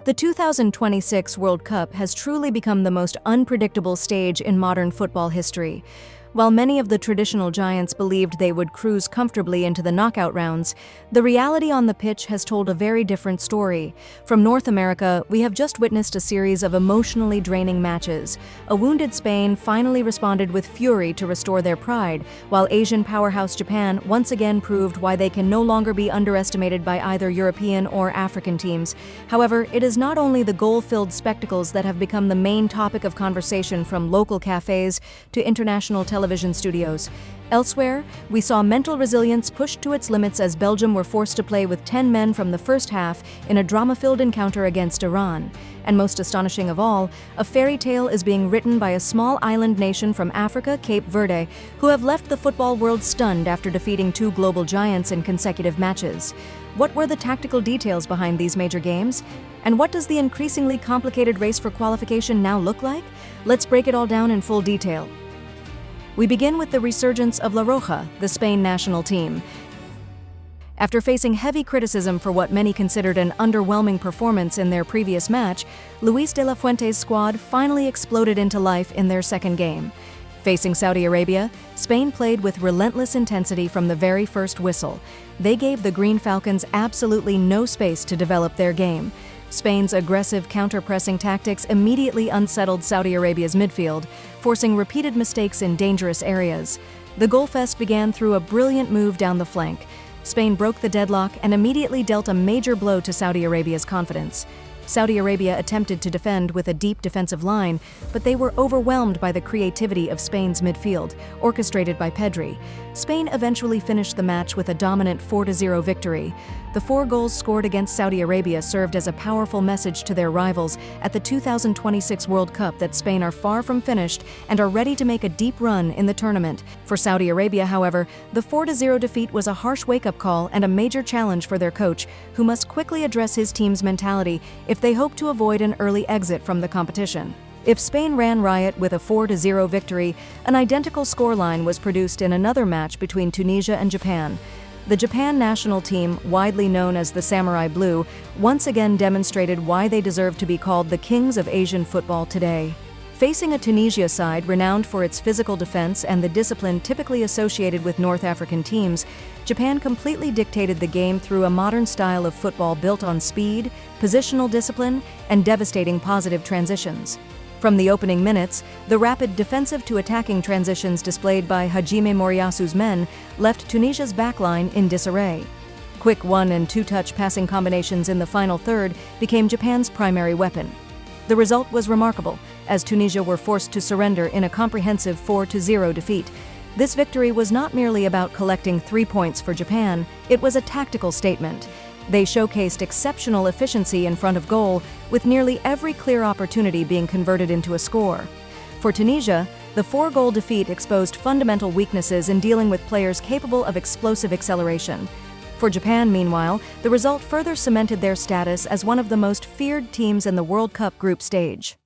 The 2026 World Cup has truly become the most unpredictable stage in modern football history. While many of the traditional giants believed they would cruise comfortably into the knockout rounds, the reality on the pitch has told a very different story. From North America, we have just witnessed a series of emotionally draining matches. A wounded Spain finally responded with fury to restore their pride, while Asian powerhouse Japan once again proved why they can no longer be underestimated by either European or African teams. However, it is not only the goal-filled spectacles that have become the main topic of conversation, from local cafes to international television studios. Elsewhere, we saw mental resilience pushed to its limits as Belgium were forced to play with 10 men from the first half in a drama-filled encounter against Iran. And most astonishing of all, a fairy tale is being written by a small island nation from Africa, Cape Verde, who have left the football world stunned after defeating two global giants in consecutive matches. What were the tactical details behind these major games? And what does the increasingly complicated race for qualification now look like? Let's break it all down in full detail. We begin with the resurgence of La Roja, the Spain national team. After facing heavy criticism for what many considered an underwhelming performance in their previous match, Luis de la Fuente's squad finally exploded into life in their second game. Facing Saudi Arabia, Spain played with relentless intensity from the very first whistle. They gave the Green Falcons absolutely no space to develop their game. Spain's aggressive counter-pressing tactics immediately unsettled Saudi Arabia's midfield, forcing repeated mistakes in dangerous areas. The goal fest began through a brilliant move down the flank. Spain broke the deadlock and immediately dealt a major blow to Saudi Arabia's confidence. Saudi Arabia attempted to defend with a deep defensive line, but they were overwhelmed by the creativity of Spain's midfield, orchestrated by Pedri. Spain eventually finished the match with a dominant 4-0 victory. The 4 goals scored against Saudi Arabia served as a powerful message to their rivals at the 2026 World Cup that Spain are far from finished and are ready to make a deep run in the tournament. For Saudi Arabia, however, the 4-0 defeat was a harsh wake-up call and a major challenge for their coach, who must quickly address his team's mentality if they hope to avoid an early exit from the competition. If Spain ran riot with a 4-0 victory, an identical scoreline was produced in another match between Tunisia and Japan. The Japan national team, widely known as the Samurai Blue, once again demonstrated why they deserve to be called the kings of Asian football today. Facing a Tunisia side renowned for its physical defense and the discipline typically associated with North African teams, Japan completely dictated the game through a modern style of football built on speed, positional discipline, and devastating positive transitions. From the opening minutes, the rapid defensive-to-attacking transitions displayed by Hajime Moriyasu's men left Tunisia's backline in disarray. Quick 1- and 2-touch passing combinations in the final third became Japan's primary weapon. The result was remarkable, as Tunisia were forced to surrender in a comprehensive 4-0 defeat. This victory was not merely about collecting 3 points for Japan, it was a tactical statement. They showcased exceptional efficiency in front of goal, with nearly every clear opportunity being converted into a score. For Tunisia, the 4-goal defeat exposed fundamental weaknesses in dealing with players capable of explosive acceleration. For Japan, meanwhile, the result further cemented their status as one of the most feared teams in the World Cup group stage.